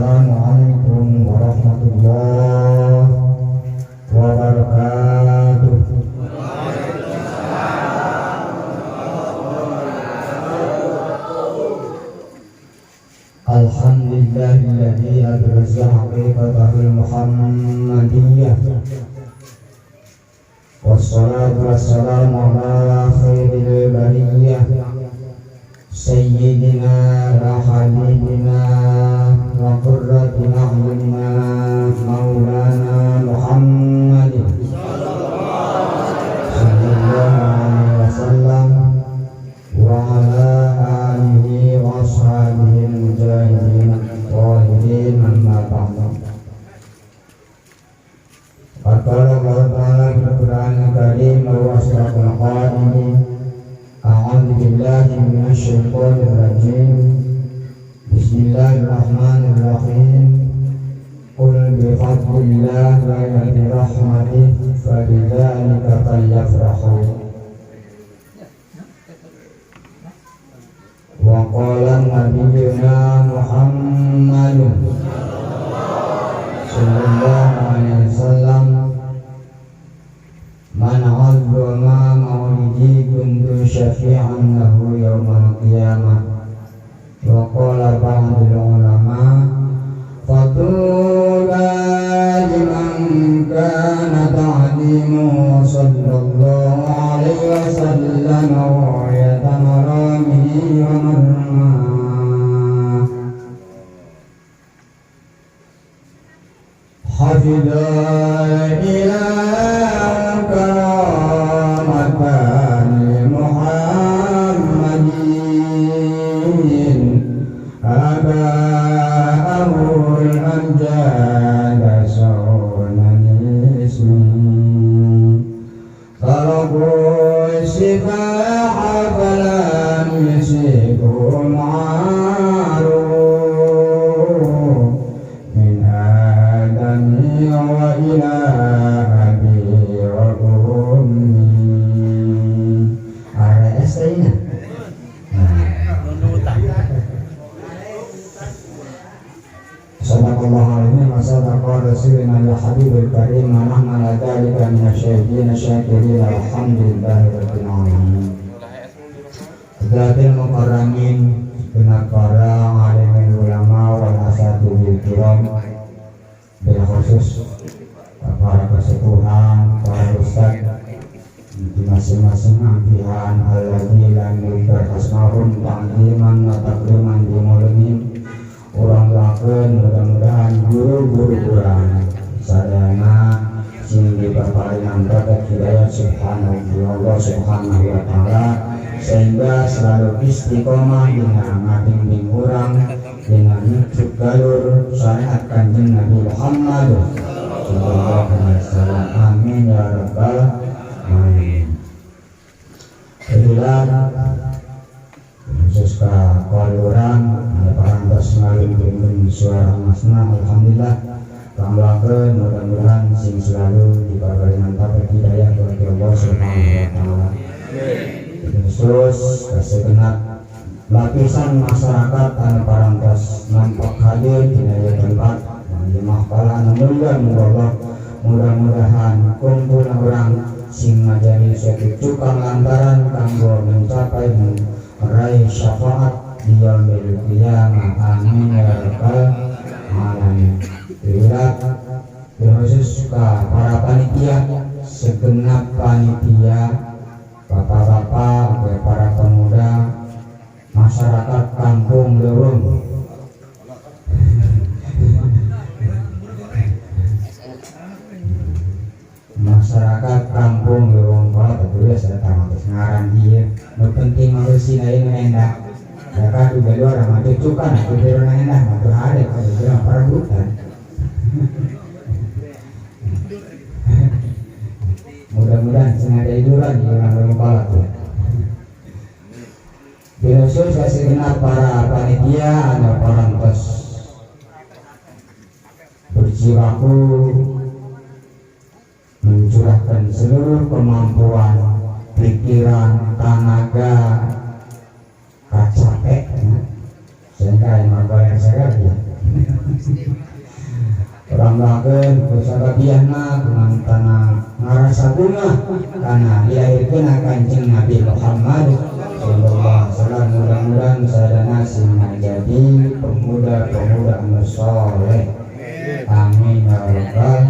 Assalamualaikum warahmatullahi wabarakatuh. Alhamdulillahilladzi abraza haqiqatal muhammadiyyah. Wassalatu wassalamu ala khairil bariyyah sayyidina wa habibina wa qurrati a'yunina maulana Muhammadin sallallahu alaihi wasallam wa ala alihi wa ashabihi mujahidin qahirin amma ba'du. Qala Allah ta'ala fil Qur'anil Karim wa asrafil qa'imin a'udzu billahi minasy syaithanir rajim. Bismillahirrahmanirrahim. Qul bi fadlillah wa bi rahmatihi fabidzalika falyafrahu. Wa qala nabiyyuna Muhammadun sallallahu alaihi wasallam, man 'azzama mawlidi kuntu syafi'an lahu yaumal qiyamah. Wa qala ba'dul ulama, fatuba liman kana ta'limu sallallahu alaihi wasallam wa yatamaramihi wa marma hafidha ila karamatan Muhammadin aba'ahul amjad sunan ismi taraku sifaha falam yusikum aru min adami wa ila abi wa ummi. Ada esainya. Sadaqallahu alaihi wa sadaqa rasulina al-habibul karim wa nahnu ala dzalika minasyaikhina syakirin alhamdulillahi rabbil alamin. Zatil mukarramin benar para alimin ulama wal asatidil kiram, bil khusus para kesepuhan, para ustaz di masing-masing ampihan alladzi lam yurtasnahum ta'ziman wa takriman di mulimin. Urang lakeun mudah-mudahan guru-guru urang sadayana sing dipaparingan berkat hidayah subhanallah subhanahu wa ta'ala, sehingga selalu istiqomah dengan ngabimbing urang dengan nujuk galur syariat Kanjeng Nabi Muhammad sallallahu alaihi wasallam. Amin ya rabbal alamin. Kemudian khusus ka urang parantos ngalungkeun suara masna, alhamdulillah kamulakeun mudah-mudahan sing selalu diparingan taufik hidayah oleh Allah subhanahu wa ta'ala. Khusus segenap lapisan masyarakat anu parantos nampak hadir di tempat di mahfal anu mulia Allah, mudah-mudahan kumpul orang sing ngajari suatu cukang lantaran kanggo mencapai meraih syafaat di yaumil qiyamah. Amin ya rabbal alamin. Khusus para panitia, segenap panitia, bapak-bapak, para pemuda, masyarakat kampung Leuweung, masyarakat kampung Leuweung kalau tertulis ada tamat ngaran dia. Nu penting mah sih lain endah. Ya kan juga luar mah cucukan aku biar endah mah tuh ada kalau bilang perebutan. Mudah-mudahan sengaja hiduran di orang Leuweung ya. Khusus segenap para panitia ada parantos berjibaku mencurahkan seluruh kemampuan, pikiran, tenaga, capek, sehingga yang membayar saya ya. orang lagen kusagabiahna dengan tanah ngarasa bunga karena dilahirkan Kanjeng Nabi Muhammad sallallahu alaihi wasallam. Mudah-mudahan sadana sing jadi pemuda-pemuda anu saleh. Amin ya rabbal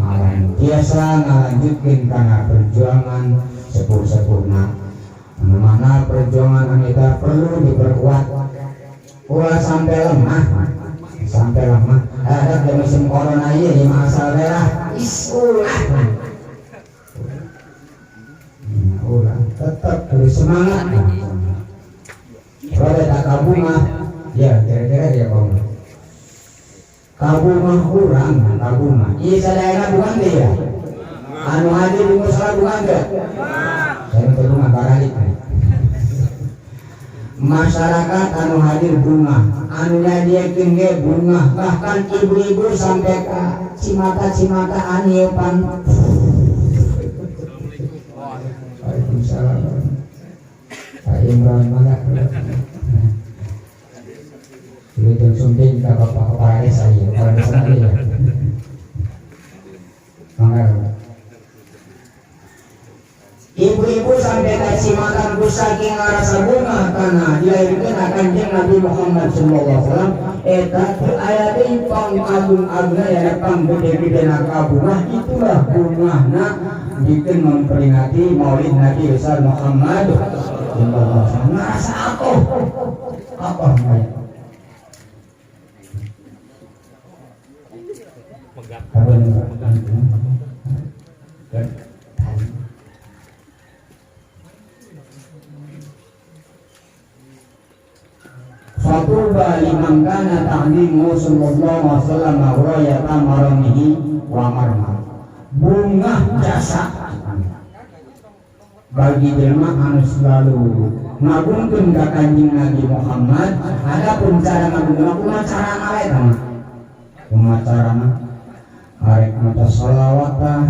alamin. Biasa ngalanjutkeun kana perjuangan sepuh-sepuhna. Mana perjuangan kita perlu diperkuat. Ulah sampai lemah. Ada di musim corona ini asal daerah ulah tetap harus semangat. Kalau ada kabunga ya kira-kira dia kabunga kurang kabunga iya sadayana bukan dia anu hadir di musola bukan enggak saya bunga baralik masyarakat anu hadir bunga anu nyadiakeun ge bunga bahkan ibu-ibu sampai ke cimata-cimata anieupan. Waalaikumsalam. Pak Imran mana? Itu sunting ke kepala desa ya, kepala desa ya. Mangga. Ibu-ibu sampai kasih makan saking rasa bunga karena dilahirkan Kanjeng Nabi Muhammad sallallahu alaihi wasallam. Eta teu aya deui pang-agung-agungna ya pang gede-gede na bunga itulah bungana bikin memperingati Maulid Nabi besar Muhammad sallallahu alaihi wasallam. Ngerasa apa namanya? Fatuba liman kana ta'limu sallallahu alaihi wasallam rayata maramihi wa marmar. Bunga jasa bagi jelema anu selalu ngagungkeun ka Kanjeng Nabi Muhammad. Adapun cara ngagungkeun kumaha carana we tah? Kumaha carana? Arek maca shalawat tah,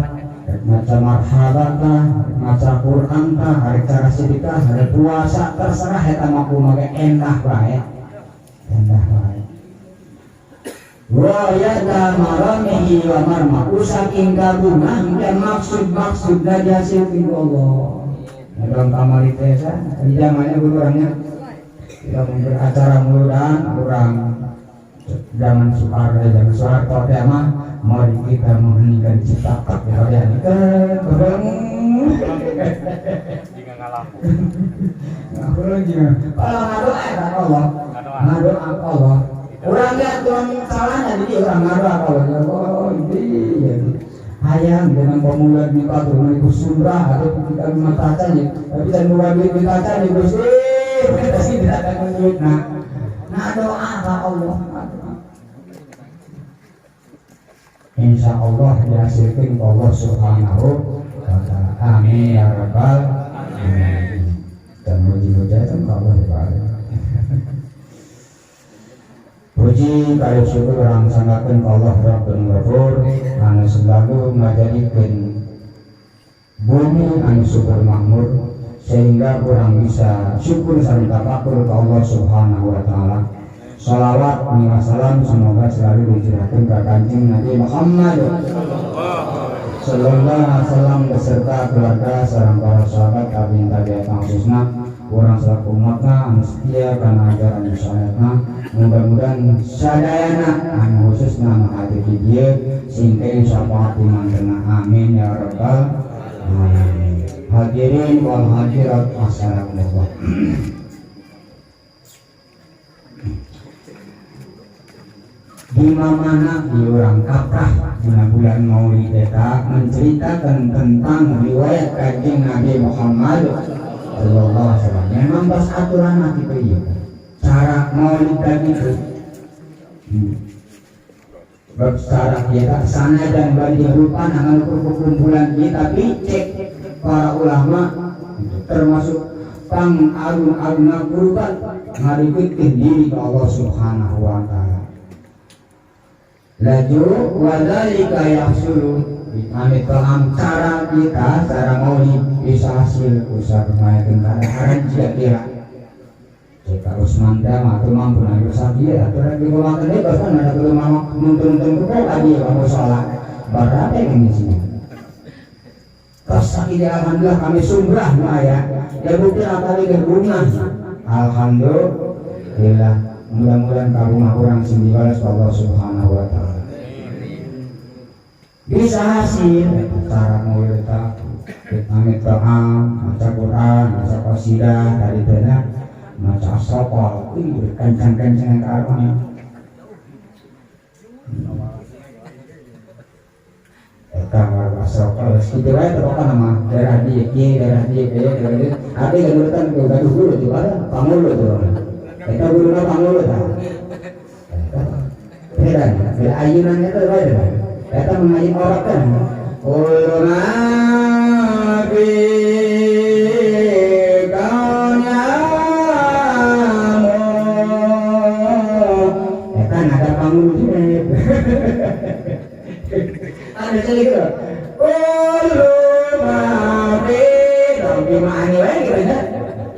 arek maca marhabat tah, arek maca Quran tah, arek cara sedekah, arek puasa terserah eta mah kumaha endah bae. Wa yada maramihi wa marma saking kabungan dan maksud-maksudna hasil itu Allah. Dalam kamar itu ya, di zamannya orangnya tidak beracara mudah orang zaman Soeharto mah mau kita mengheningkan cipta kalian kalau ngadoa Allah orang lihat Tuhan salahnya jadi orang ngadoa kalau iya hayang dengan pemuda minta turun itu surah atau kita minta cacanya tapi dan mulai minta cacanya Gusti kita sih tidak ada duit ngadoa ke Allah insya Allah dihasilkan Allah subhanahu wa ta'ala. Amin ya rabbal alamin. Dan muji-muji itu Allah dibalik. Puji kaya syukur orang sangatkan Allah Rabbul Ghafur anu selalu ngajadikeun bumi anu syukur makmur sehingga orang bisa syukur sareng tafakur ke Allah subhanahu wa ta'ala. Salawat wa salam semoga selalu dicurahkan ke Kanjeng Nabi Muhammad sallallahu alaihi wasallam beserta keluarga sareng para sahabat tabi'in tabi'at khususna orang selaku umatna anu setia kana ajaran syariatna. Mudah-mudahan sadayana anu khususna menghadiri dieu singkeun syafaat mangkena amin ya rabbal alamin. Hadirin wal hadirat assalamualaikum. Di mana di orang kaprah bulan Maulid eta menceritakan tentang riwayat Kanjeng Nabi Muhammad sallallahu alaihi wasallam. Memang bas aturan kitu ieu. Cara Maulid tadi itu. Bab cara kita sana dan bagi rupa dengan perkumpulan kita tapi cek para ulama termasuk pang agung-agung kurban ngadikeun diri ke Allah Subhanahu wa taala. Laju wadalika yahsulu amit paham cara kita cara Maulid bisa hasil usaha bermain tentara haran kira-kira Jika Usman dah tu mampu nak bersaksi, atau lagi rumah kedai kan ada rumah nonton kau lagi kamu sholat berapa yang di sini? Terus alhamdulillah kami sumrah ya. Ya bukti kali berguna. Alhamdulillah. Mudah-mudahan kabulnya orang sini balas Allah Subhanahu Wa Taala. Bisa hasil cara mulai tak amit doa, baca Quran, baca qasidah dari benar, baca sopol, ini kencang-kencang karena. Kamar sopol, itu aja terpakai nama daerah dia, daerah dia. Ada yang urutan gaduh dulu tu, ada pangulu tu. Kita dulu nak pangulu tak? Beda ayunannya tu beda. Kita mengayun orang kan. Ulama ada pangulu juga. Ada sekali ke? Ulama gimana lagi kan?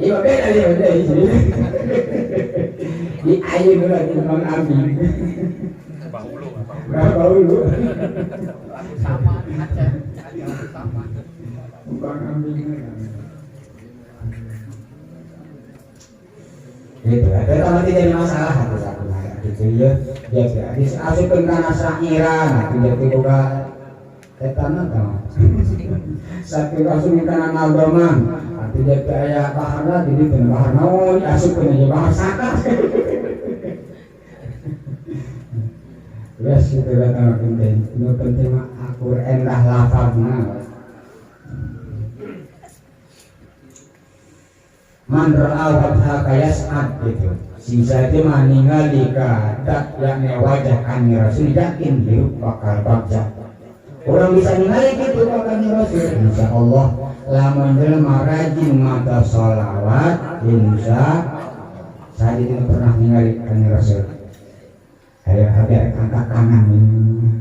Ibu beda dia beda di sini. Di ayun dulu di Bang Abi. Bahulu. Sama aja. Bang Abi. Gitu, ada nanti jadi masalah satu gitu ya. Dia asupkan karena sakiran, nanti jadi juga ketana kan. Satu asupkan karena aldoman, nanti jadi ayah baharna, jadi benar naon asupkan aja bahar sakat. Yes, itu datang penting. Itu penting akur endah lafaznya. Mandra awat kayasat gitu. Sisa itu meninggal di kadak yang wajah kami Rasul yakin hidup bakal baca. Orang bisa ninggal gitu bakal Rasul. Insya Allah lamun jelema rajin maca sholawat, insya saya itu pernah ninggal kami Rasul. Ada angkat kanan ini.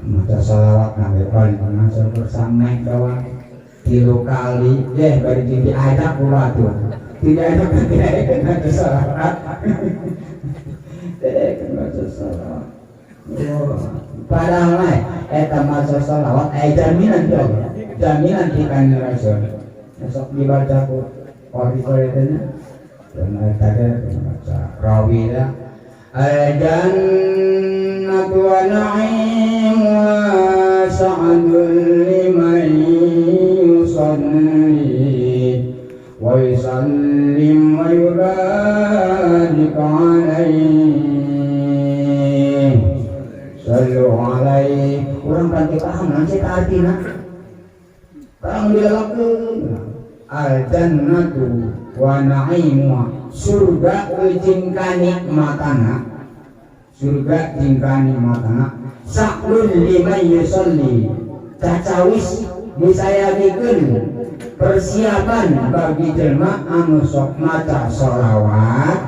Maca sholawat nabi paling mengajar bersama bahwa 3 kali ya bari jadi ajak pula tuh tidak ada kena sholawat kena sholawat padahal eta maca sholawat jaminan tuh jaminan di kanjeng Rasul besok dibaca ku qori-qoritanya dan tadi baca rawi dah al-jannatu wa na'im wa sa'adul liman wa yusallim wa yubarik alaih sallu alaih. Orang kan paham nanti artinya orang bilang al-jannatu wa na'imu surga jingkani matana surga jingkani matana saklun liman yusalli cacawis disayangikeun persiapan bagi jelma anu sok maca sholawat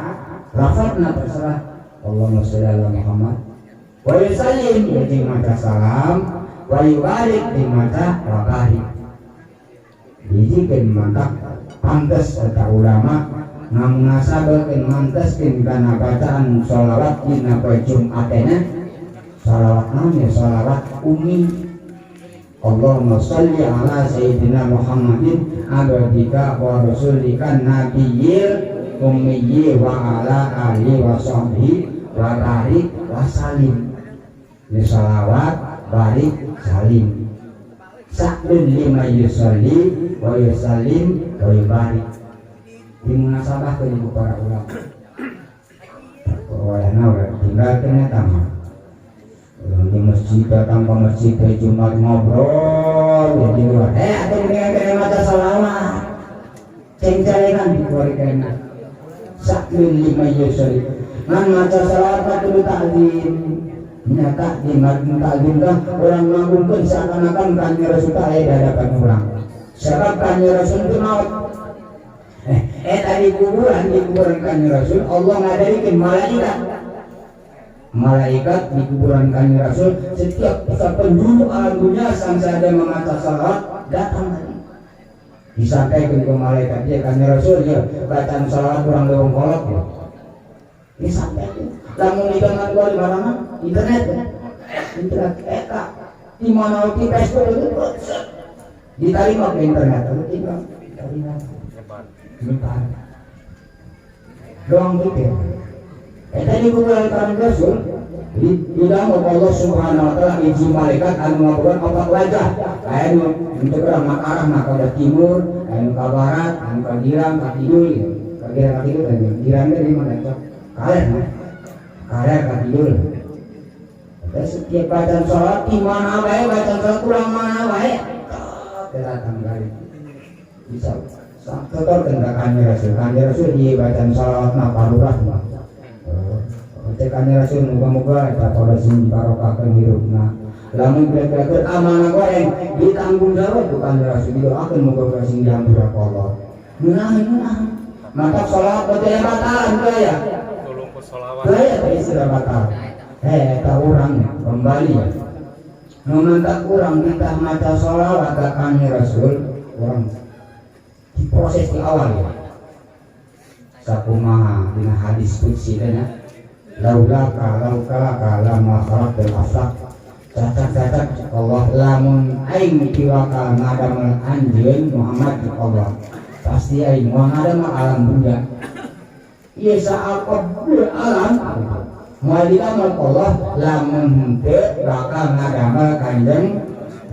lafazna terserah Allahumma sholli ala Muhammad wa yusallim jeung maca salam wa yubarik jeung maca wa barik. Dijikeun mantap pantes kata ulama ngamunasabakeun manteskeun kana bacaan sholawat dina poe Jumatena sholawat namanya sholawat umi. Allahumma sholli ala sayyidina Muhammadin abdika wa rasulika nabiyyil ummiyyi wa ala alihi wa sahbihi wa barik wa salim. Ini sholawat barik salim saklun lima yusalli wa yusallim wa yubarik. Dimunasabah ke ibu para ulama wayana tinggal kena tamu di masjid datang ke masjid ke Jumat ngobrol di luar ada yang kena maca sholawat ceng-cengan di luar kena saklun lima yusalli ngan maca sholawat kudu takzim nyata di takzim kan orang mengagungkan seakan-akan kanjeng Rasul ada di hadapan orang sebab kanjeng Rasul itu maut tadi di kuburan kanjeng Rasul Allah ngadaikeun malaikat di kuburan kanjeng Rasul setiap penduduk alam dunia sampai ada mengatas salat datang disampaikan ke malaikat dia kan Rasul ya bacaan salawat kurang lewong kolot ya disampaikan lamun di dengan gua di mana internet eka di mana di Facebook itu diterima ke internet diterima nyebar doang gitu eta ini gua kan Rasul di dalam Allah Subhanahu wa taala izin malaikat anu ngabuan opat wajah aya untuk orang makarah maka ke timur anu ke barat anu ke girang ke kidul ke girang dan girangnya di mana cok kaler ke kidul setiap bacaan sholat di mana wae bacaan sholat kurang mana wae datang kali bisa setor kendakannya Rasul di bacaan sholat naparurah tekannya Rasul moga-moga dapat rezeki barokah hidupna lamun kira-kira amanah goreng ditanggung jawab bukan Rasul itu akan moga rezeki diampura Allah munah maka salat baca batal ya tolong ku sholawat ya sudah batal eta urang kembali mun tak kurang kita maca sholawat ka Rasul urang diproses di awal ya sakumaha dina hadis qudsi teh laulaka lama khalaq dan aflaq cacat Allah lamun aing tiwaka ngadamel anjeun Muhammad Allah pasti aing moal ngadamel alam dunya ieu saaqabul alam moal didamel Allah lamun henteu bakal ngadamel kanjeng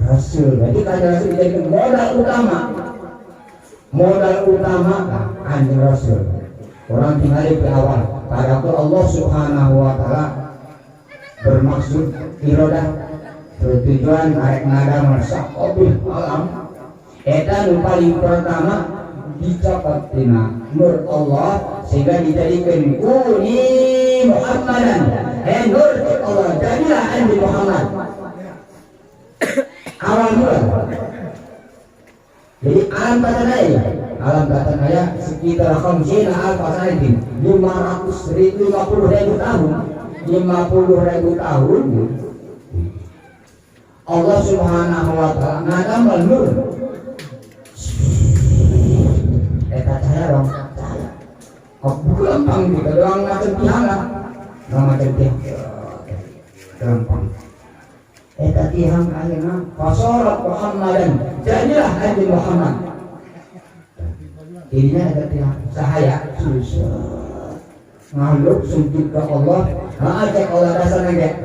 Rasul jadi kanjeng Rasul dijadikan modal utama kanjeng Rasul orang tinggal di awal pada waktu Allah Subhanahu wa taala bermaksud irodah bertujuan arek ngadamel saaqabul alam eta nu paling pertama dicopot tina nur Allah sehingga dijadikan kuni Muhammadan nur Allah jadilah Nabi Muhammad awal mula jadi alam batan ayah sekitar 50 sanatin 50.000 tahun Allah Subhanahu wa taala ngadamel nur eta cahaya dong cahaya kok gampang gitu doang macam tiara macam gampang eta tihang ayeuna fasorat Muhammadan jadilah Nabi Muhammad ininya ada tiang cahaya susah makhluk sujud ke Allah cek Allah dasarnya kayak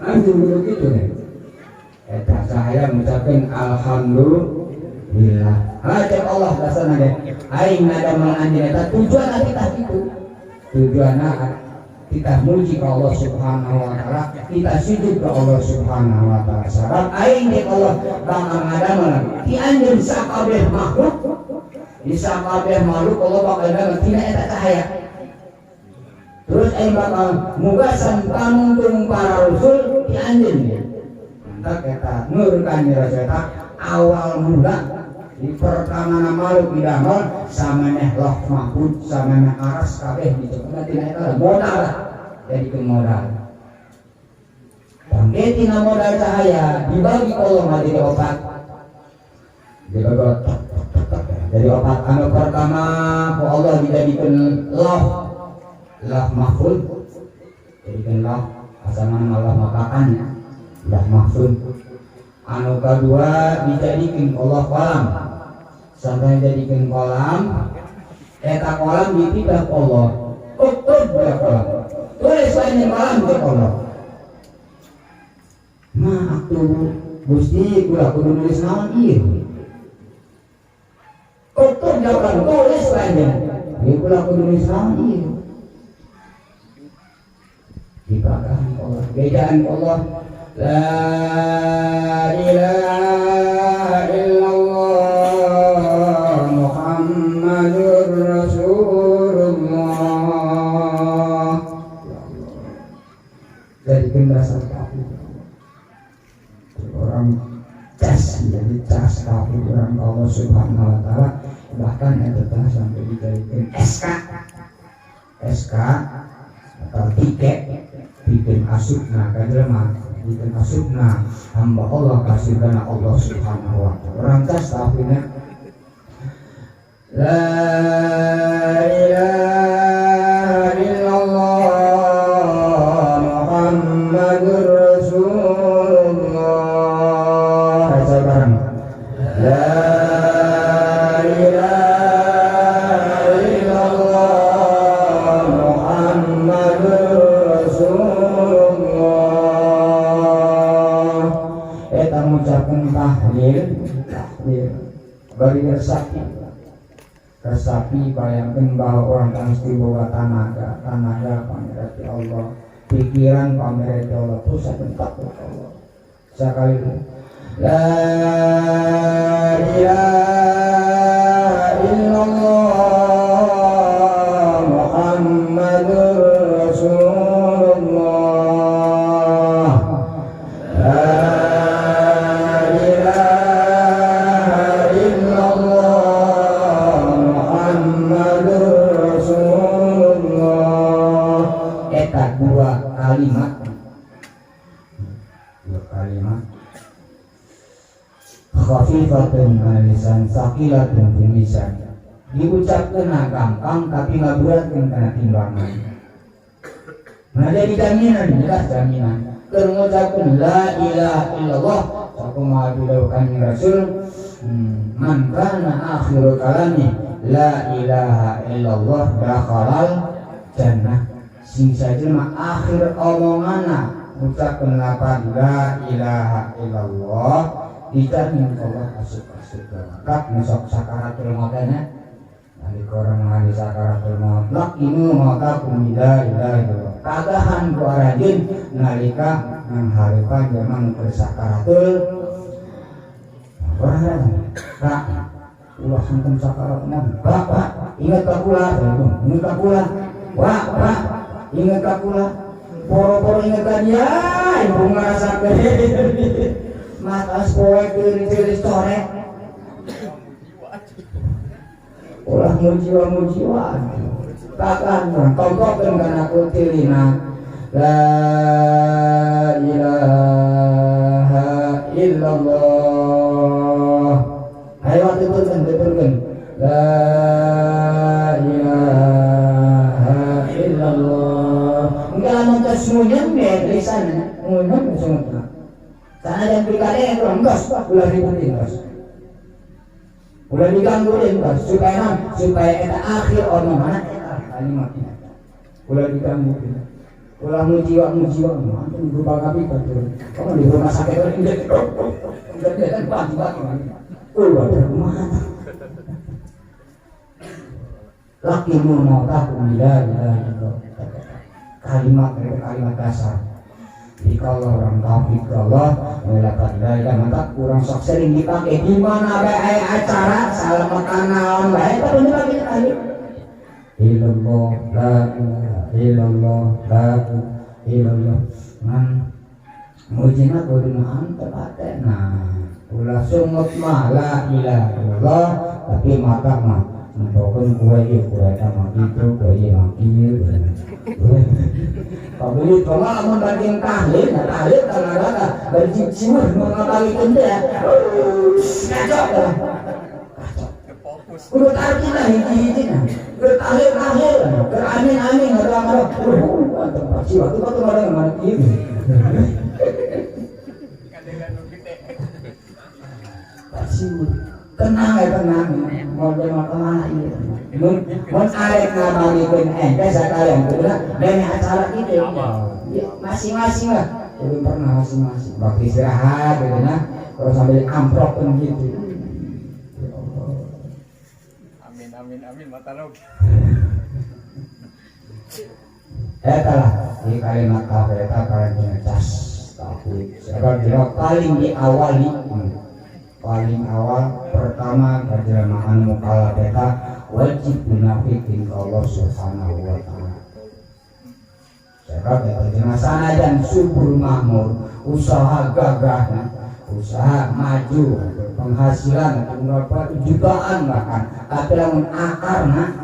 anjing dulu gitu nih eta cahaya mengucapkan alhamdulillah cek Allah dasarnya kayak aing ngadamel anjeun eta tujuan kita gitu tujuanna kita muji ke Allah Subhanahu wa taala kita sujud ke Allah Subhanahu wa taala sabab aing ke Allah bakal ngadamel ti anjeun sakabeh makhluk bisa kabeh makhluk Allah bakal ngadamel tina eta cahaya terus aing bakal mugasan panungtung para rasul ti anjeun mantap eta nur kanjeng Rasul eta awal mula di pertama makhluk didamel samaneh loh mahfud samaneh aras kabeh dicekel tina eta modal jadikeun modal bangke tina modal cahaya dibagi Allah jadi opat jadi opat anu pertama ku Allah dijadikan loh mahfud jadikan loh asalna Allah makakannya loh mahfud anu kedua dijadikan Allah kolam sampai jadikan kolam eta kolam dipindah Allah uktub ya kolam tulis lainnya kolam ke Allah nah aku Gusti kula kudu nulis naon ieu uktub ya kolam tulis lainnya ieu kula kudu nulis naon ieu dibakahan Allah bedaan Allah la ilaha illallah Muhammadur Rasulullah dari penjelasan kafir orang cas jadi cas kafir orang Allah Subhanahu wa taala bahkan yang tetap sampai dijadikan SK atau tiket bikin asupna kajelema bikin asupna hamba Allah kasih karena Allah Subhanahu wa taala orang tas kafirnya bari resapi bayangkan bahwa orang mesti bawa tenaga pamerati Allah, pikiran pamerati Allah, pusat tempat Allah sekali la ilaha illallah Muhammadur Rasulullah la ilaha illallah Muhammadur Rasulullah. Eta dua kalimat khafifatun alisan saqilatun fil lisan, diucapkeun gampang tapi ngaberatkeun kana timbangan. Nah jadi jaminan, jelas jaminan. Keur ngucapkeun la ilaha illallah sakumaha didawuhkan Rasul, man kana akhiru kalami la ilaha illallah dakhalal jannah. Sing sajelma akhir omonganna ngucapkeun lafaz la ilaha illallah dijamin Allah masuk surga. Kak masuk sakaratul mautnya, nalika orang menghadapi sakaratul maut, lakinu mautakum la ilaha illallah. Kagahan ku arajin nalika nghareupan jaman bersakaratul maut. Kak, ulah sampun sakarat maut. Pak, ingat ka kula, ingat ka kula. Pak, ingat ka kula. Poro-poro ingat ka dia, ibu ngarasakeun. Matas poe keuring sore. Ulah mujiwa. Kakan kongkokeun kana ku tilina. La ilaha illallah. Hayo tuturkeun. La ilaha illallah. Enggak mun tasmunyan be tulisan, mun semua. Sana dan pilkada yang enggak ulah ributin ulah digangguin supaya kita akhir orang mana kalimatnya ulah digangguin ulah mujiwa antum berupa kapi kamu di rumah sakit ini udah kan pagi-pagi ulah mana laki mau tahu kalimat dasar. Jika orang tauhid Allah melakukan daya mantap kurang sok sering dipakai di mana bae acara salamatan naon bae tapi dipakai kali illallah la illallah la illallah man mujina kudu antepatena ulah sumut mah la ilaha illallah tapi mata mah mungkin gue sama itu gue makin kabeli kalau mau banding tahlil kadang-kadang dari jiwa mengetahui dia ngajak lah udah tarik lah hiji-hiji bertahlil beramin ngadang-ngadang pasti waktu itu ada yang mana ini pasti tenang mau jalan kemana ini mun arek ngabalikeun ente sakalian kudunya dan acara kitu masing-masing lah kudu pernah masing-masing waktu istirahat gitu nah terus sambil amprokkeun gitu amin matalog eta lah di kalimat kafir eta kalimat cas tauhid sebab paling diawali paling awal pertama kejelmaan mukhalafah wajib munafikin Allah Subhanahu wa taala. Sebab perjelasan dan subur makmur, usaha gagah, usaha maju, penghasilan berapa jutaan bahkan, tapi lamun akarna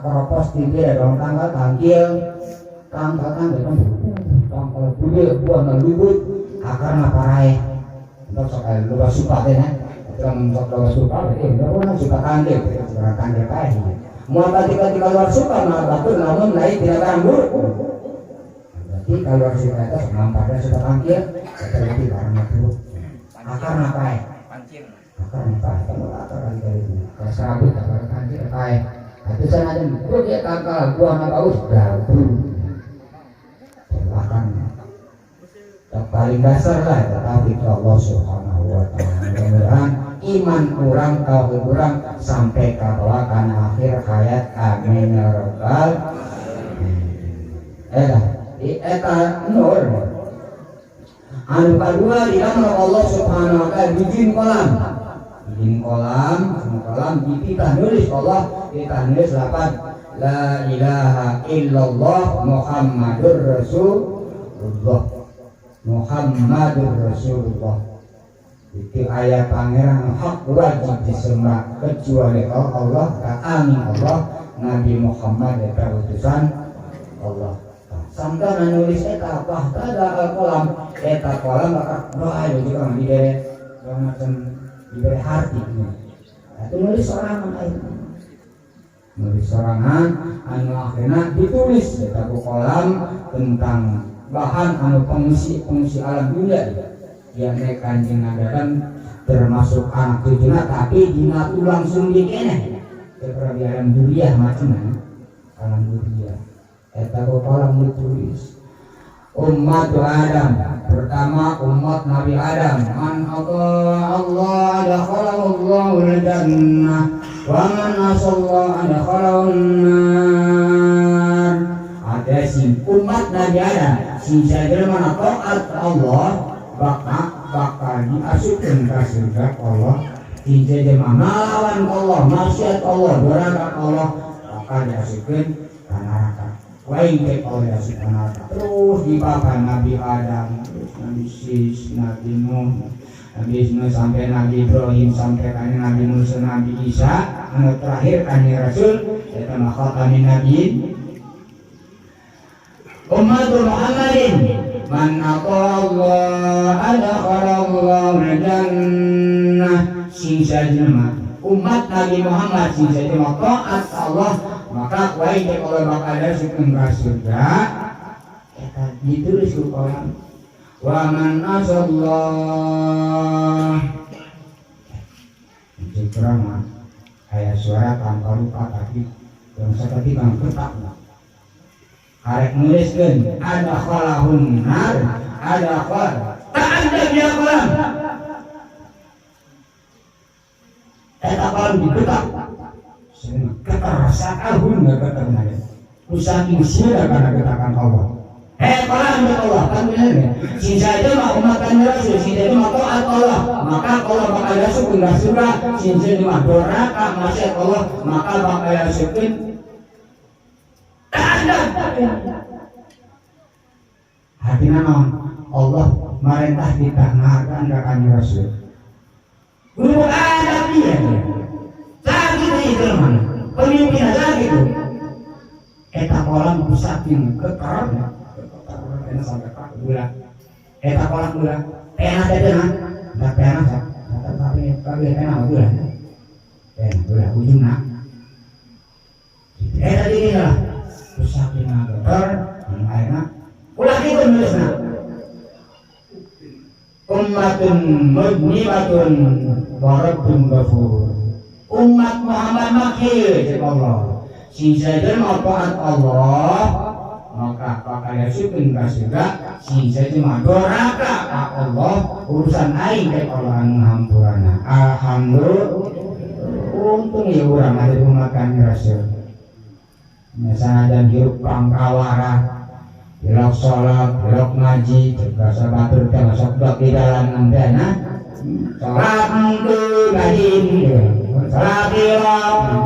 keropos tinggi dalam tanggal tanggil budaya buah nalubut akarna parai. Untuk sekali lupa suka deh, untuk lupa suka, orang suka kandil, orang kandil kaya. Mau ketika luar suka malah batur, namun lain tidak kandil. Berarti kalau suka itu pada suka kandil, berarti karena itu akar nakai, akar nakai, kalau akar kandil itu, kalau serabut akar kandil kaya. Itu sana aja, itu dia kakak, buah nabaus, gabu, akar. Yang paling dasar lah tetapi Allah Subhanahu wa taala iman kurang tauhid kurang sampai ka bawah kana akhir hayat amin ya rabbal eta nur anu kadua di dalam Allah subhanahu wa ta'ala bikin kolam dipitah nulis Allah ditah nulis lapan la ilaha illallah Muhammadur Rasulullah itu ayat pangeran hak wajib disembah kecuali Allah kami Allah Nabi Muhammad eta utusan Allah sampai nulis eta apa ada kolam eta kolam bakal doa juga diberi macam diberi hati itu nulis sorangan anu akhirnya ditulis eta kolam tentang bahan anu pengungsi alam dunia yang Kanjeng Nabi termasuk anak cucunya tapi dina tu langsung dikeneh seperti alam dunia macam alam dunia eta kolam ditulis umat Adam pertama umat Nabi Adam man Allah adakhalahul jannah wa man asallahu adakhalahun nar ada si umat Nabi Adam si jelema taat Allah bakal diasupkeun ka surga Allah si jelema ngalawan Allah maksiat Allah durhaka Allah bakal diasupkeun ka neraka lain ke Allah subhanahu wa ta'ala terus di papan Nabi Adam terus Nabi Sis, Nabi Nuh sampai Nabi Ibrahim sampai kan Nabi Musa, Nabi Isa anu terakhir kan Rasul eta khatamin nabiin ummatul Muhammadin man Allah adakhalahul jannah sing sajema umat Nabi Muhammad sing sajema taat Allah maka wajib oleh bakal dasukeun ka surga eta ditulis ku kolam wa man asallah cekrama aya suara tanpa lupa tapi yang seperti bang ketak karek nuliskeun ada khalahun nar ada khal tak ada dia kolam eta kolam diketak keterasa tahun gak keternanya usahakin sila karena ketakan Allah kolam Allah kan benar si saja mah umatkan Rasul si saja mah taat Allah maka Allah bakal dasukeun ka surga si saja mah durhaka maksiat Allah maka bakal dasukeun hatina naon Allah marentah kita ngaharkan ka kanjeng Rasul guru adab dia itu mana pemimpin aja gitu eta kolam saking kekarnya enak sampai pak gula eta kolam gula enak aja kan nggak enak tapi enak gula ujungnya eta ini lah saking keker enak ulah itu nulisnya ummatun mudnibatun warabbun ghafur umat Muhammad makhir cek Allah si saja taat Allah maka bakal dasukeun ka surga si saja mah durhaka ka Allah urusan aing cek Allah anu hampurana alhamdulillah untung ya urang ada makan Rasul misalnya hirup pangkawara hilok sholat hilok ngaji juga sabatur teh sok dok di dalam nandana sholat untuk ngaji Salatiro,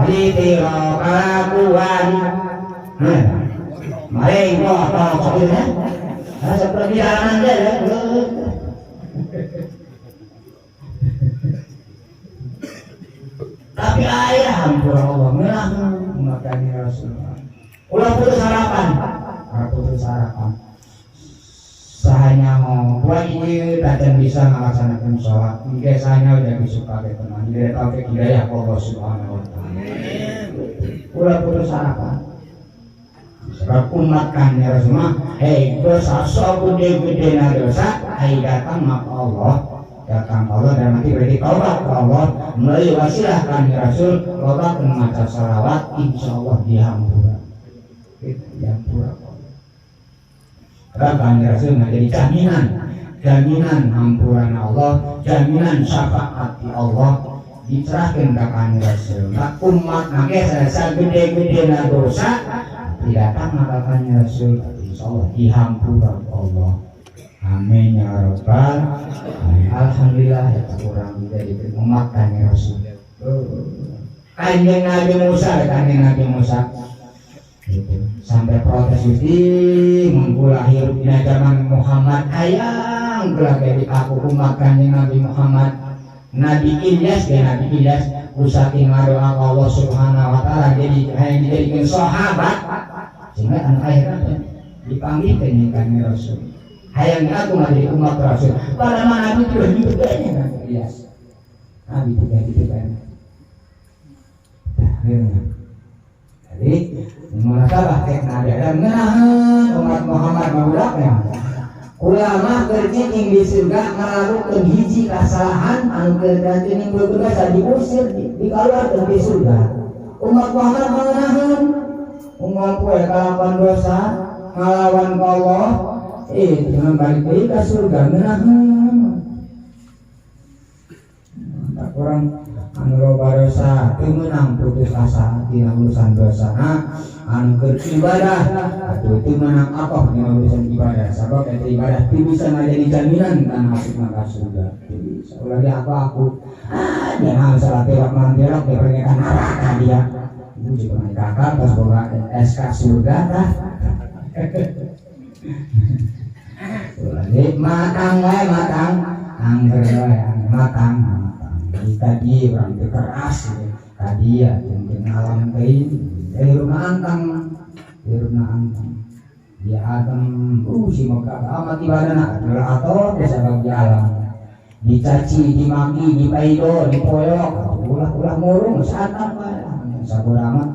litiro, kalakuan mari kok apa maksudnya? Seperti jalanan aja ya tapi ayah hampir Allah melah mengatani Rasulullah ulah putus harapan sahanya mau buat ini dan bisa melaksanakan sholat mungkin sahanya udah disuka ke teman dia tahu ke hidayah Allah subhanahu wa ta'ala udah putus harapan sebab umat kan ya Rasulullah dosa so gede-gede na dosa datang maka Allah dan nanti berarti taubat ke Allah melalui wasilah kan ya Rasul loba maca salawat insyaallah dihampura Kan Rasul menjadi jaminan hampuran Allah, jaminan syafaat di Allah, dicerahkan ke kanjeng Rasul. Nah umat nake selesai gede-gede na dosa datang ke kanjeng Rasul, insyaallah dihampura Allah. Amin ya rabbal alamin. Alhamdulillah ya kurang jadi umat kanjeng Rasul. Kanjeng Nabi Musa itu sampai protes itu menggula hirup di zaman Muhammad ayang gelah dari aku umat kanjeng Nabi Muhammad. Nabi Ilyas usahakan ngadoa Allah Subhanahu wa taala jadi hanya dijadikan sahabat sehingga akhirnya dipanggil kanjeng Rasul. Hayang aku menjadi umat Rasul. Pada mana Nabi juga Nabi Ilyas. Nabi juga kan. Akhirnya jadi masalah Nabi Adam menahan umat Muhammad mengulaknya. Ulama kerjing di surga melakukan hiji kesalahan anu kerjing berdosa diusir dikeluarkan di surga. Umat Muhammad menahan umat kalawan dosa ngelawan Allah dengan balik lagi ke surga menahan. Tak kurang anu loba dosa teu meunang putus asa dina urusan dosa anu keur ibadah atuh teu meunang apa dina urusan ibadah sabab eta ibadah teu bisa ngajadi jaminan kana masuk ka surga teu bisa ulah aku jangan salah terok mantirok diperengekan neraka dia itu juga kakak pas boga SK surga tah lagi matang angger wae matang tadi orang itu keras tadi ya mungkin alam kain rumah antang dia atam si moga amat ibadah adalah atau sebab di alam dicaci dimaki dipaido dipoyok ulah murung saat apa sabar amat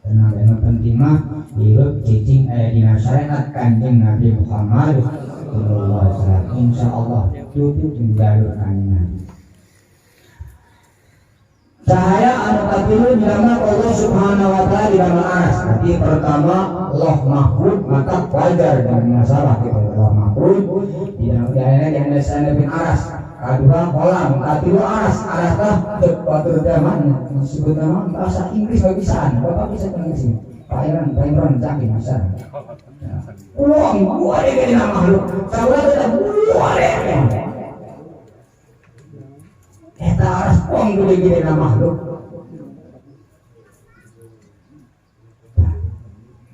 karena yang penting mah hidup cicing di masyarakat kanjeng Nabi Muhammad sallallahu alaihi wasallam insyaallah tutup jalur kanjeng. Cahaya anu katilu dilama Allah Subhanahu wa taala di dalam aras. Jadi pertama Allah mahfud maka wajar dan masalah kita Allah mahfud di dalam yang ada bin aras. Kedua kolam katilu aras tah batur zaman disebut nama bahasa Inggris babisaan. Bapak bisa tengisi. Pairan caki masa. Uang gua ada nama makhluk. Saudara ada gua ada. Eta aras pong gede-gede na makhluk.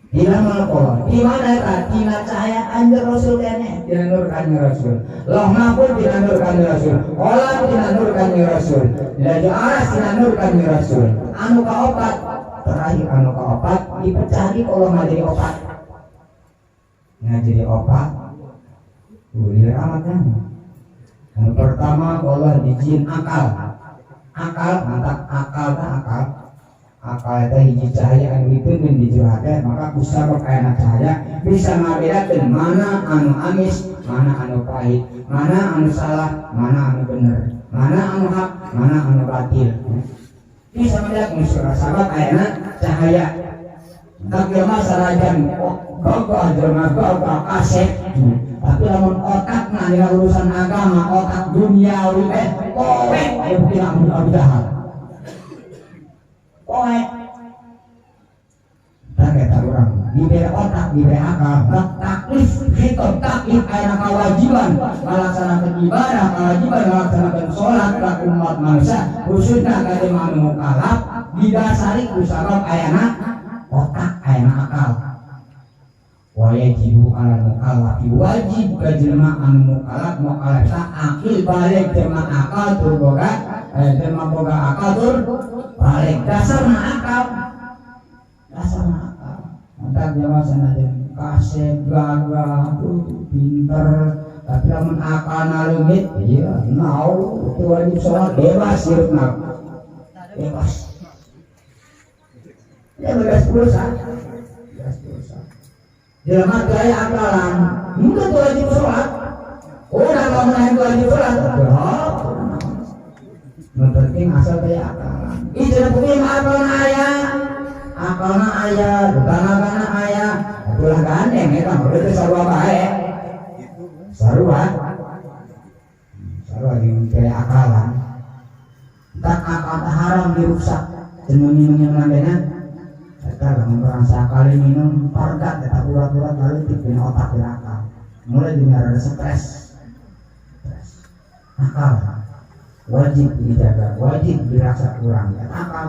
Dina mana di mana eta? Dina cahaya kanjeng Rasul kene, dina nur kanjeng Rasul. Loh mahfud dina nur kanjeng Rasul. Kolam dina nur kanjeng Rasul. Laju aras dina nur kanjeng Rasul. Anu kaopat terakhir anu kaopat dipecah di kalau ngajadi opat. Ngajadi opat. Ulir amatnya. Yang pertama Allah dijin akal mantap akal itu hiji cahaya anu itu dan dijelaskan maka kusabab ayana cahaya bisa ngabedakeun mana anu amis mana anu pahit mana anu salah mana anu bener mana anu hak mana anu batil bisa membedakeun sabab ayana cahaya tak jelema sarajan gagah jelema gagah asep tapi lamun otak dina urusan agama otak duniawi kowe ayo bukti Abu Jahal kowe tak kata orang diberi otak diberi akal taklif hitam taklif ayana kewajiban melaksanakan ibadah kewajiban melaksanakan sholat ke umat manusia khususnya kade manu kalap didasari kusabab ayana otak ayana akal wajibu ala mukallaf wajib ka jelema anu mukallaf ta akil balik jelema akal tur boga jelema boga akal tur balik dasarna akal mantap jelema sanajan kasep gagah pinter tapi lamun akalna leungit ieu naon teu wajib salat bebas hirupna bebas dosa jelema gaya akalan mungkin tu wajib sholat orang kalau menahan tu wajib sholat yang penting asal gaya akalan ijana punya akalna ayah dukana ayah itulah gandeng ya kan itu sarua baik sarua yang gaya akalan tak akal haram dirusak minum lambena kita lamun orang sekali minum pergat kita urat-urat lalu tipin otak di akal mulai dengar ada stres akal wajib dijaga wajib dirasa kurang ya akal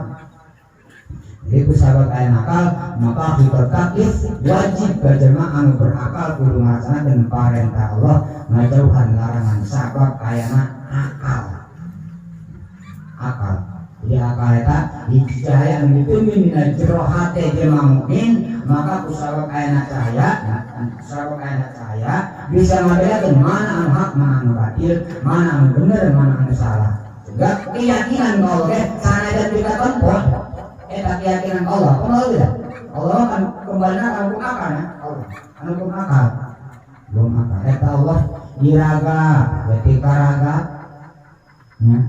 jadi sahabat ayat nakal maka kita takif wajib berjema anu berakal kudu melaksanakan perintah Allah ngajauhan larangan sabab ayana akal jadi akal eta cahaya anu ditumin dina jero hate jelema mukmin maka kusabab ayana cahaya bisa ngabedakeun mana anu hak mana anu batil mana anu bener mana anu salah juga keyakinan kalau ge sanajan dikatempoh eta keyakinan Allah kumaha tidak Allah kan kembali ka hukum akal ya Allah anu hukum akal belum akal eta Allah diraga jadi karaga ya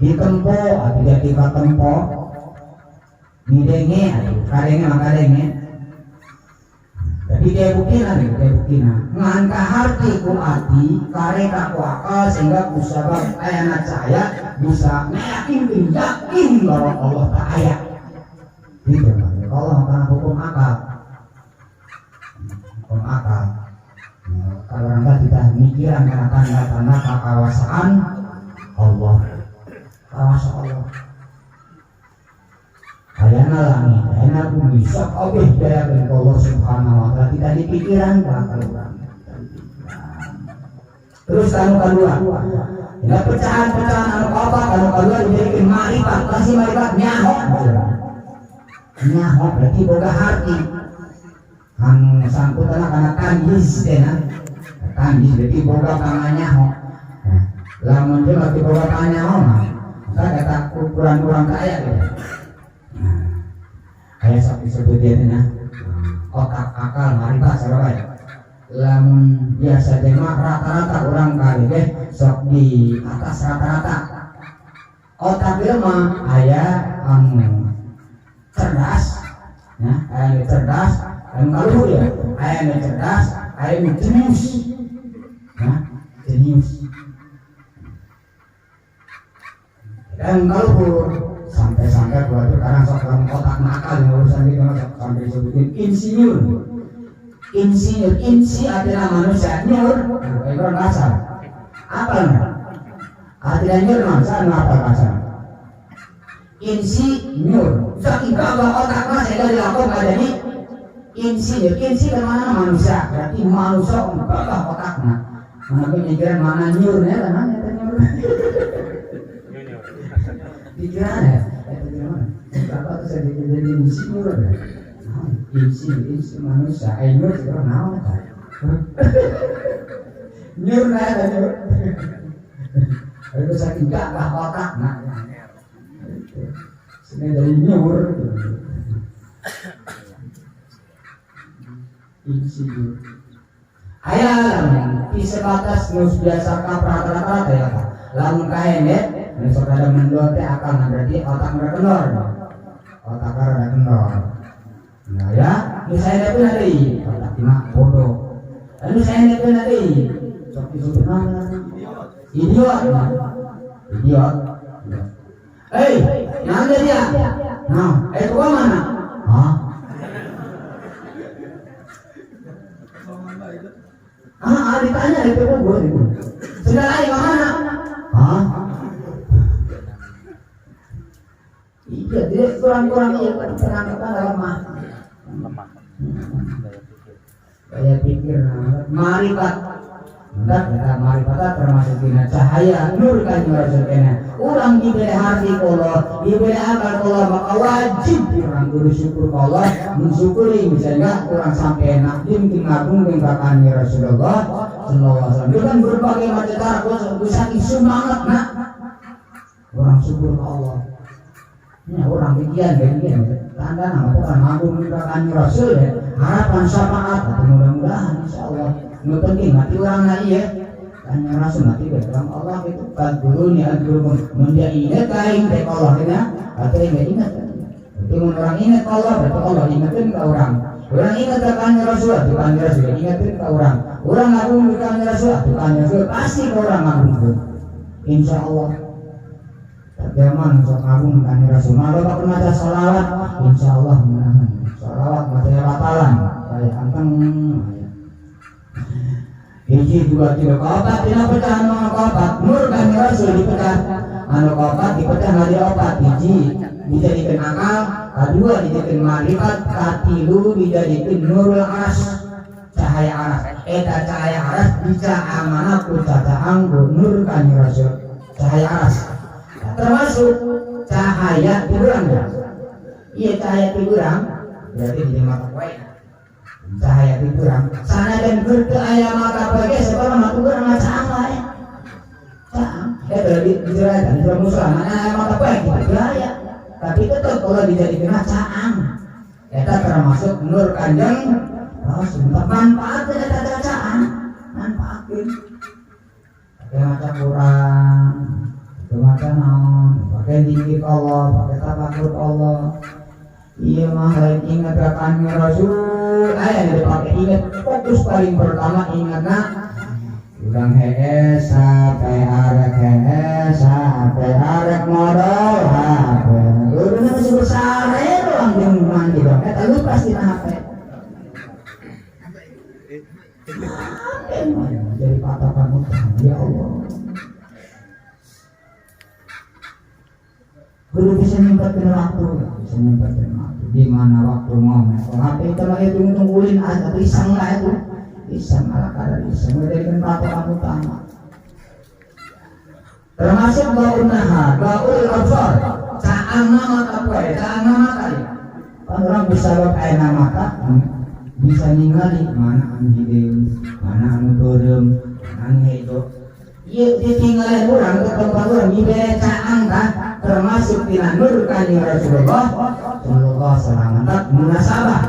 ditempo atau jadi katempo didenge atau kadenge makadenge jadi dia bukina ngan kaharti ku ati kare ka ku akal sehingga ku sabab ayana cahaya bisa yakin bahwa Allah tak aya gitu Allah karena hukum akal kalau anda tidak mikiran karena tanda-tanda kekawasaan Allah kawasan Allah ayana langit ayana bumi sok obeh daya dari Allah subhanahu wa ta'ala tidak dipikiran bakal orang terus anu kedua ya pecahan-pecahan anu apa anu kedua dijadikan ma'rifat kasih ma'rifat nyaho berarti boga hati anu sangkutan karena kanjis berarti boga panganyaho lamun dia berarti boga panganyaho saya kata ukuran kaya gitu. Kayak sebut dia otak akal marifat sarua. Lamun biasa jema rata-rata orang kali deh sok di atas rata-rata. Otak dia mah aya anu cerdas, ya, aya cerdas, anu kaluhur ya, aya cerdas, aya jenius. Jenius. Dan kalau sampai buat itu karena sok dalam kotak nakal yang urusan itu sampai disebutin insi artinya manusia nyur itu kasar apa nih artinya nyur manusia apa kasar nyur saking kagak otak mas saya dilakukan jadi insi kan mana manusia berarti manusia kagak otaknya mana pikiran mana nyurnya kan nyur pikiran ya berapa tuh saya jadi insinyur ya insi manusia nyur sekarang naon kan nyur nah nyur itu saking gak otak nah sini dari nyur insinyur ayam di sebatas nus biasa rata-rata ya lamun kaenet besok ada mendor teh akan berarti otak mereka kendor otak ada kendor nah ya misalnya pun ada otak cuma bodoh lalu saya pun ada sok disebut idiot yang ada dia itu mana ditanya itu pun gue sudah lain mana iya, dia kurang-kurang iya kadang-kadang lemah. Daya pikir, marifat. Marifat termasuk dina cahaya nur kanjeng Rasul kena. Urang diberi hati Allah, diberi akal Allah maka wajib urang kudu syukur Allah, mensyukuri misalnya urang sampai nakdim ngagung ka kanjeng Rasulullah sallallahu alaihi wasallam. Dengan berbagai macam cara bisa semangat nak. Urang syukur Allah. Ya orang pikiran tanda nama Tuhan agung mengatakan Rasul ya harapan syafaat mudah-mudahan insyaallah nu penting hati orang lagi ya tanya Rasul nanti dalam Allah itu kaduluni adulun menjadi ingat kain dari Allah ya atau ingat berarti orang ingat Allah berarti Allah ingatin ke orang ingat ke Rasul ingatin ke orang agung ke Rasul pasti ke orang agung insyaallah zaman sok agung kan Rasul malah bakal maca sholawat insyaallah menahan sholawat maca batalan kayak anteng hiji dua tiga kaopat dina pecah anu kaopat nur kan Rasul dipecah anu kaopat dipecah ngadi opat hiji dijadikan akal kedua dijadikan marifat katilu dijadikan nurul aras cahaya aras eta cahaya aras bisa amanah ku cacaang nur kan Rasul cahaya aras termasuk cahaya tiburang ya? Iya cahaya tiburang berarti di mata poe cahaya tiburang sana dan ke ayam mata poe sekarang mata tiburang caang lain caang dari dijelaskan di dalam musuh mana ayam mata poe gitu ya tapi tetap kalau dijadikan caang itu termasuk nur kanjeng Rasul manfaatnya ada caang manfaatin pakai mata kurang pakai naon, pakai zikir Allah, pakai tafakur Allah. Iya mah lain ingat akan Rasul. Aya dipakai ingat fokus paling pertama ingatna urang hee sampai arek modal HP. Urang masih besar doang jeung mandi dong. Eta lu pasti na HP. Jadi patokan utama ya Allah. Belum bisa nyempatkan waktu, di mana waktu ngomong. HP itu lagi tungguin aja, iseng lah itu, iseng ala kadar iseng. Menjadikan patokan utama. Termasuk gaul nahar, gaul absar, caang nama kapoe, caang nama kali. Orang bisa pakai nama kak, bisa ningali mana anu hideung, mana anu dorem, mana anu hidup. Iya ditinggalin orang ke tempat orang diberi caang kan. Termasuk tina nur kanjeng Rasulullah sallallahu alaihi wasallam munasabah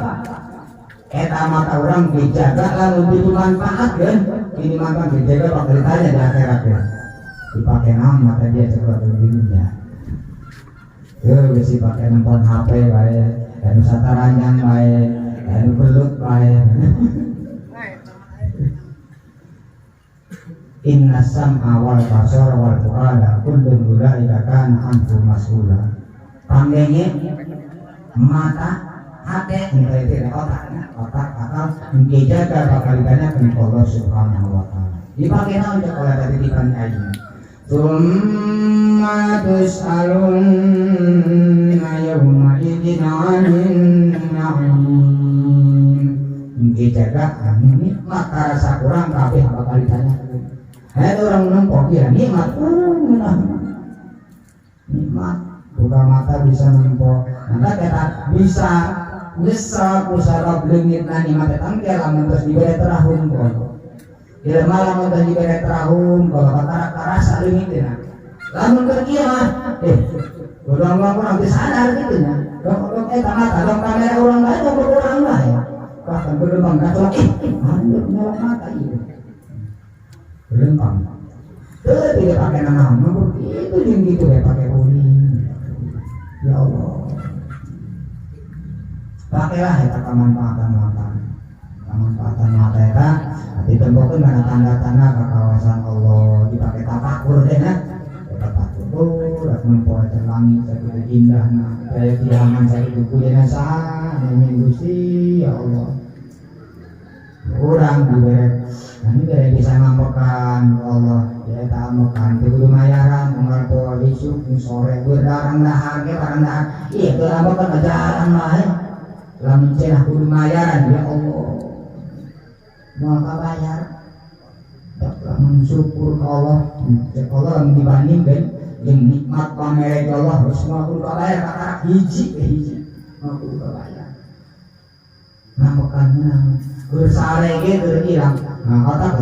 eta mata orang dijaga lalu dimanfaatkeun dimanfaatkan dijaga pakalitanya di akhirat ya dipakai naon mata dia cepat dunia geus dipakai nonton HP bae dan sataranjang bae dan belut bae Inna sam'a wal basara wal fu'ada kullun ulaika kana anhu mas'ula. Panggenge mata hati itu otak akal dijaga bakalikannya ke Allah Subhanahu wa taala. Dipakai naon cek oleh titipan aja. Tsumma tus'alunna yawma idzin 'anil na'im. Dijaga nikmat rasa kurang kabeh bakal ditanya. Ada orang menempuh ya nikmat, nikmat buka mata bisa menempuh. Nanti kita bisa nyesal kusara belengit nani mata tangkel lamun terus diberi terahum kalau. Bila malam terus diberi terahum kalau kata rasa leungit ya. Lamun kerja mah, udah ngomong nanti sadar gitu ya. Dok mata dok kamera orang lain dok orang lain. Bahkan berlembang kacau, mana nyala mata itu. Berlempang tidak pakai nama itu yang gitu ya pakai kuning ya Allah pakailah ya kemanfaatan mata ya ditentukan mana tanda-tanda ke kawasan Allah dipakai tafakur deh nah tafakur mempunyai langit seperti indah nah saya kiaman saya itu punya sah demi Gusti ya Allah kurang diberi nanti dari bisa ngampakan Allah ya tak makan itu lumayan mengal polisuk sore berdarang dahar ke barang dahar iya itu ngampakan ajaran lain lamun cenah kudu mayaran ya Allah mau kabayar tak lamun syukur ke Allah cek Allah dibandingkan yang nikmat pamer Allah semua kudu kabayar kata hiji mau kudu kabayar ngampakan bersare gitu hilang nah otak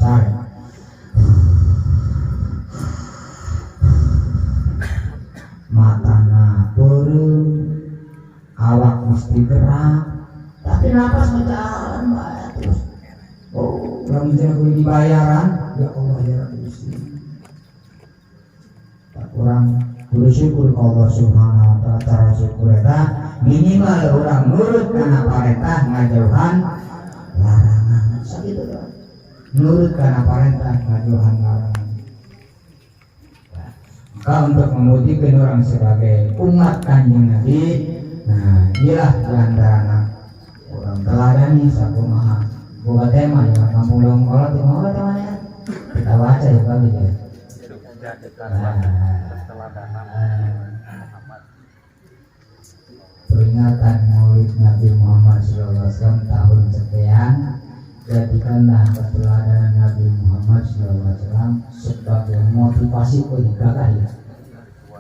sare matana turun awak mesti gerak tapi napas berjalan baik terus oh orang menjadi dibayaran ya Allah ya Gusti tak kurang kudu syukur ke Allah Subhanahu wa taala cara syukur eta minimal orang nurut karena perintah ngajauhan larangan sakitu nurut karena perintah ngajauhan larangan maka untuk membuktikan orang sebagai umat Kanjeng Nabi, nah inilah diantara orang teladani sakumaha boga tema ya kampung Longkolot itu mau temanya kita baca ya kali ya. Peringatan Maulid Nabi Muhammad SAW tahun sekian, jadikanlah keteladanan Nabi Muhammad SAW sebagai motivasi penjaga ya,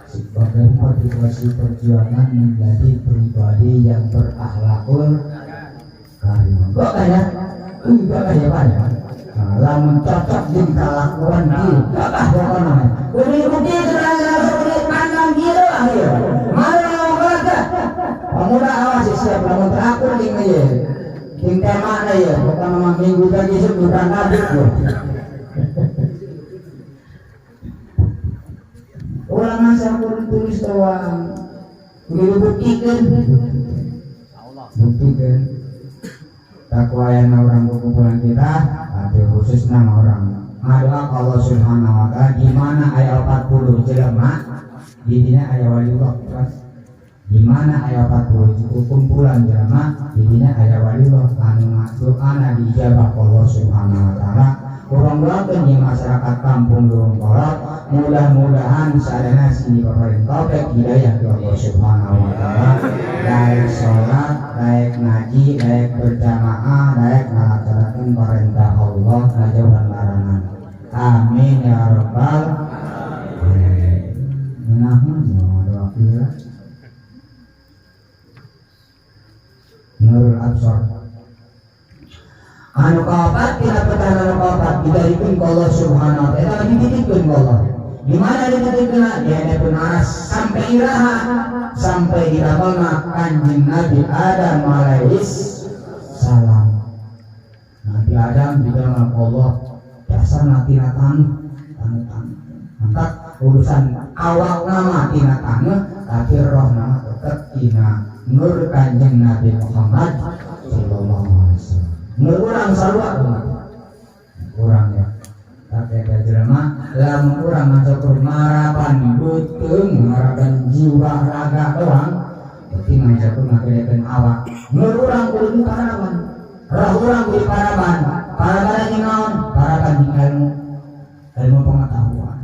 sebagai motivasi perjuangan menjadi pribadi yang berakhlakul karimah. Kok kayak enggak kayak apa? Kalau mencocok di kelakuan dia, enggak ada apa namanya. Budi sudah pandang gitu ayo. Mana olahraga? Pemuda awas siap lamun terakur ding ye. Ding tema ya, bukan nama minggu lagi sebutan habis loh. Orang masa pun tulis doang. Kudu buktikan. Buktikan. Takwayan orang kumpulan kita, tapi khusus nama orang. Ada Allah Subhanahu wa Ta'ala di mana ayat 40 jelema, di dina ayat waliullah. Di mana ayat 40 itu kumpulan jelema, di dina ayat waliullah anu doana dijabah Allah Subhanahu wa Ta'ala. Kurang-kurang di masyarakat kampung Longkolot, mudah-mudahan sadana sini pemerintah taufik hidayah dari Allah Subhanahu wa Ta'ala. Baik sholat, baik ngaji, baik berjamaah, baik melaksanakan perintah Allah ngajauhan larangan. Amin ya rabbal alamin. Doa kita. Nurul Absar. Anu kaopat kita petana kaopat diberikan ke Allah Subhanahu wa Ta'ala, dititipkan ke Allah. Di mana dititipkan? Dia ada penaras sampai iraha, sampai diramalna Kanjeng Nabi Adam alaihis salam. Nabi Adam didalam Allah dasar natina tanu. Maka urusan awak nama tina tanu, tapi roh nama tetap tina nur Kanjeng Nabi Muhammad sallallahu alaihi wasallam. Ngurang salwa kurang ya, tapi ada jelema lamun kurang masuk marapan butung marapan jiwa raga doang, berarti masuk ngakedekeun awak. Ngurang kudu paraban, roh urang kudu paraban, paraban jeung naon? Paraban jeung ilmu pengetahuan,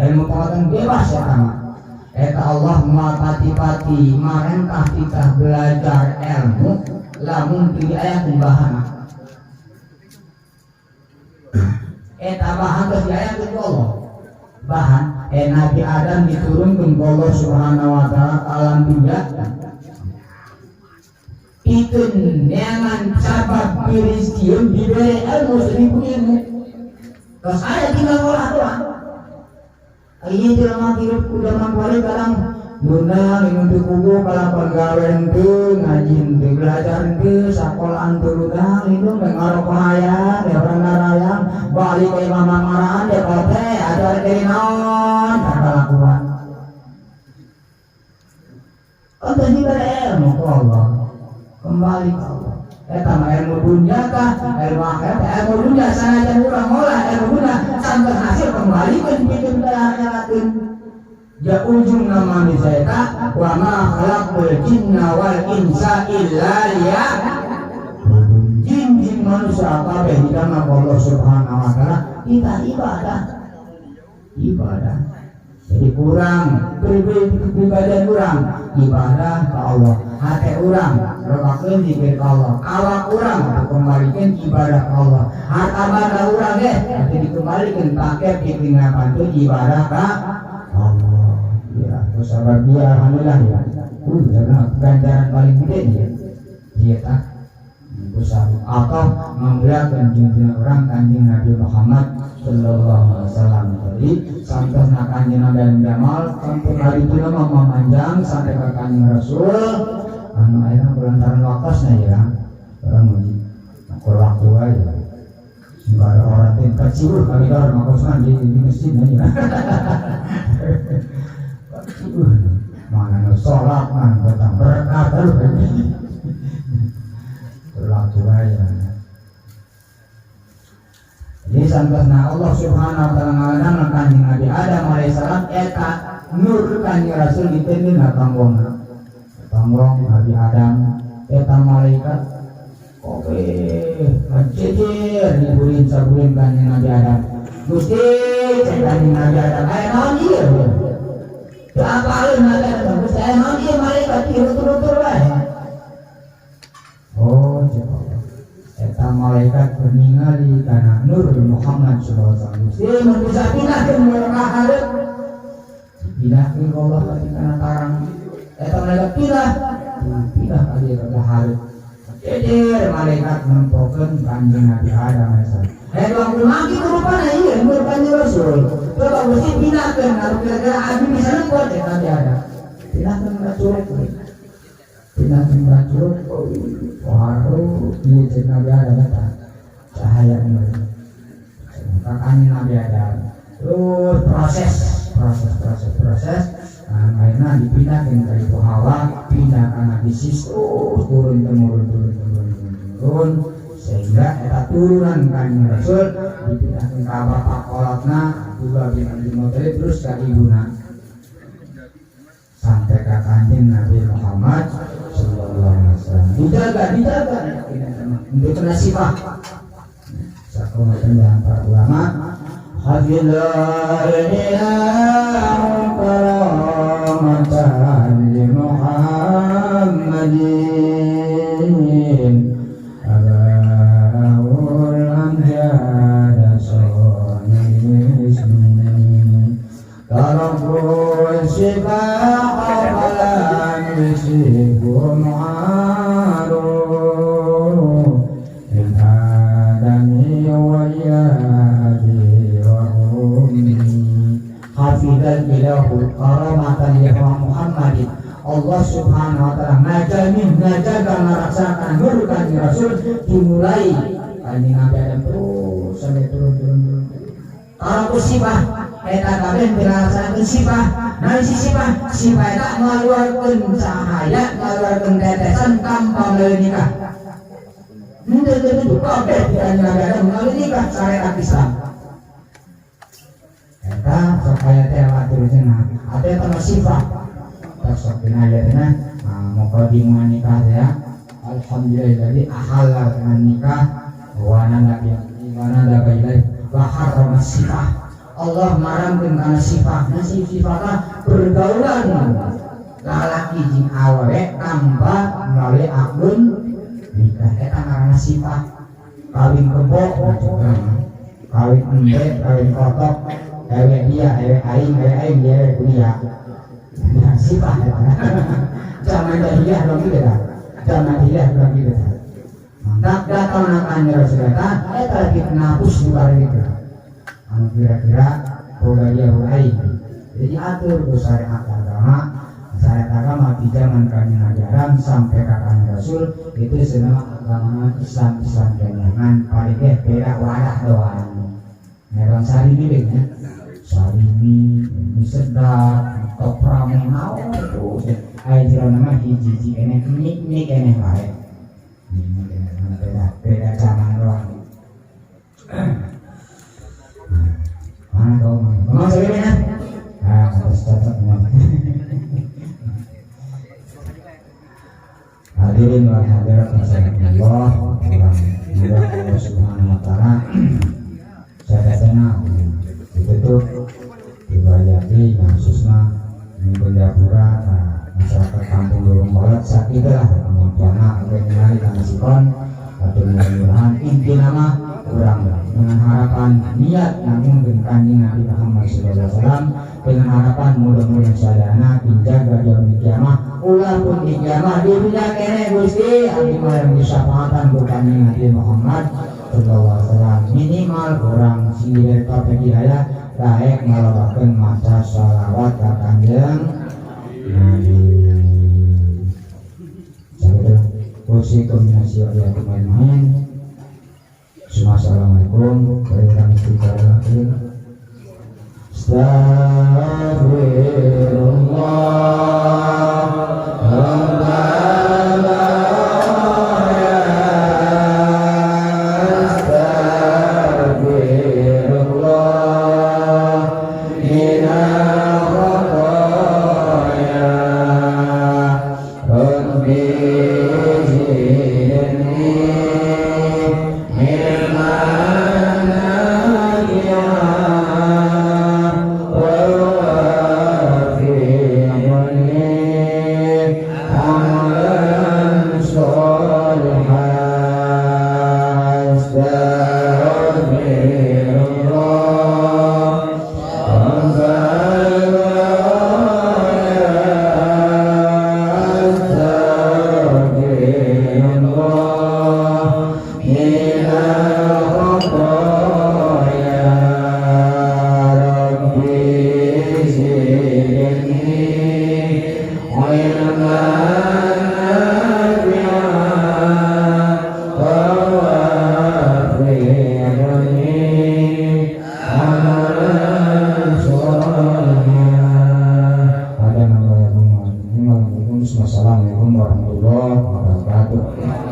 ilmu pengetahuan bebas ya kama. Eta Allah mapati-pati marentah kita belajar ilmu lamun di ayat bahana. Eta bahan di ayat Allah. Bahan Nabi Adam diturunkan ke Allah Subhanahu wa Ta'ala alam dunia. Itu dengan sabab peristiwa diberi ilmu 1000 ilmu. Terus saya tinggal olah doang. Ini jelema hidup udah mampu kadang Bunda untuk kubu kalau pegawai itu ngaji itu belajar itu sekolah itu udah itu mengarok bahaya ya orang narayang balik ke mama marahan ya kote ada dari naon kata lakukan kata juga ilmu ke Allah kembali ke Allah ilmu dunia kah ilmu akhirat ilmu dunia sana dan urang olah ilmu dunia sampai hasil kembali ke bikin nyalatin. Ya ujung nama misalnya wa ma khalaqul jinna wal insa illa jin manusia kabeh dikana Allah Subhanahu wa Ta'ala kita ibadah jadi kurang pribadi kurang ibadah ke Allah hati orang rokakeun zikir ke Allah awak orang dikembalikan ibadah ke Allah harta benda orang nanti dikembalikan pakai pikiran bantu ibadah ke Allah. Ya, terus sahabat dia alhamdulillah ya. Jangan ganjaran paling gede dia tak besar atau memuliakan junjungan orang Kanjeng Nabi Muhammad sallallahu alaihi wasallam tadi sampai nak Kanjeng Nabi Jamal sampai hari itu nama memanjang sampai ke Kanjeng Rasul anu ayeuna pelantaran wakasnya ya orang muji kalau waktu aja sembarang orang yang kecil kali orang makosman di masjid aja mana sholat man datang berkat berlaku aja. Jadi sampai Allah Subhanahu wa Ta'ala ngalanan kanjeng Nabi Adam alaihissalam eta nur kanjeng Rasul ditendeun panggongna. Panggong Nabi Adam eta malaikat oke mencecer diburin saburin kanjeng Nabi Adam. Gusti cek kanjeng Nabi Adam aya naon ieu? Teu apalin Nabi Adam Gusti aya naon ieu malaikat ieu tur-tur wae. Oh cek eta malaikat ningali kana nur Muhammad sallallahu alaihi wasallam. Gusti mun bisa pindahkeun ka hareup. Pindahkeun Allah kana tarang. Eta malaikat pindah ka dieu ka hareup. Jadi malaikat nempokeun kanjeng Nabi Adam alaihissalam. Waktu mati kurupana ieu nur kanjeng Rasul. Coba Gusti pindahkeun hareup kira-kira abi bisa lempot ya Nabi Adam. Pindahkeun ka curug. Pindahkeun ka curug. Waduh, ieu cek Nabi Adam eta. Cahaya nur. Kanjeng Nabi Adam. Terus proses. Akhirnya dipindahkan ke Ibu Hawa, pindah ke Nabi Sis, terus turun sehingga eta turunan kanjeng Rasul dipindahkan ke bapak kolotna juga bin Abdul Muthalib terus ke ibuna sampai ke kanjeng Nabi Muhammad sallallahu alaihi wasallam. Dijaga untuk kena sifat. Sakum penjelasan para ulama hafizalina karamatan li Muhammadin abawul amjad soni ismi tarabul sifah alam isikum haru in adami wa yadi wa ummi hafizal ilahu karamatan li Muhammadin. Allah subhanahu wa ta'ala ngajaga meraksakan nur kanjeng Rasul dimulai kanjeng Nabi Adam terus sampai turun. Kalau sifat eta kabeh dilaksanakeun sifat. Nah si sifat eta ngaluarkeun cahaya, ngaluarkeun tetesan tanpa meuli nikah. Henteu kabeh kanjeng Nabi Adam meuli nikah syariat Islam. Eta supaya teh atur cenah. Ate eta sifat. Sok pinayana muqaddimah nikah ya. Alhamdulillah jadi ahal dengan nikah wa nabi mana ada bailai wa harrama sifah. Allah maramkeun kana sifat. Nah sifatna pergaulan lalaki jeung awewe tanpa melalui akun nikah eta ngaranna sifat. Kawin kebo kawin embe kawin kotok ewe dia ewe aing dia kuliah. Sifat zaman jahiliyah belum gitu kan, zaman jahiliyah belum gitu kan. Mantap datang nakan Rasulullah, lagi kenapus di barang itu. Anu kira-kira boga dia mulai. Jadi atur syariat agama di zaman kanjeng Nabi Adam sampai ke kanjeng Rasul itu semua agama Islam dengan paling beda wadah doang. Merong sari miliknya, sari ini sedap. Kopra menau terus ayo jero nama hiji kene ini kene wae beda zaman doang mana kau ngomong sebelumnya harus catat semua hadirin wa hadirat Allah Allah subhanahu wa ta'ala jadasana ditutup dibayati khususnya Bendapura masyarakat kampung Durung Kolot saat itulah kemampuannya agar mencari kansikon atau mudah-mudahan inti nama kurang dengan harapan niat namun dengan kanjeng Nabi Muhammad SAW dengan harapan mudah-mudahan sadana pinjaga jauh kiamah ulah pun di kiamah dunia kene Gusti abdi malam disyafaatan ku kanjeng Nabi Muhammad SAW minimal kurang singgir topik hidayah baik melakukan masa salawat ke kanjeng Nabi. Saya kursi kombinasi ya teman-teman. Assalamualaikum warahmatullahi wabarakatuh. Astagfirullah warahmatullahi wabarakatuh.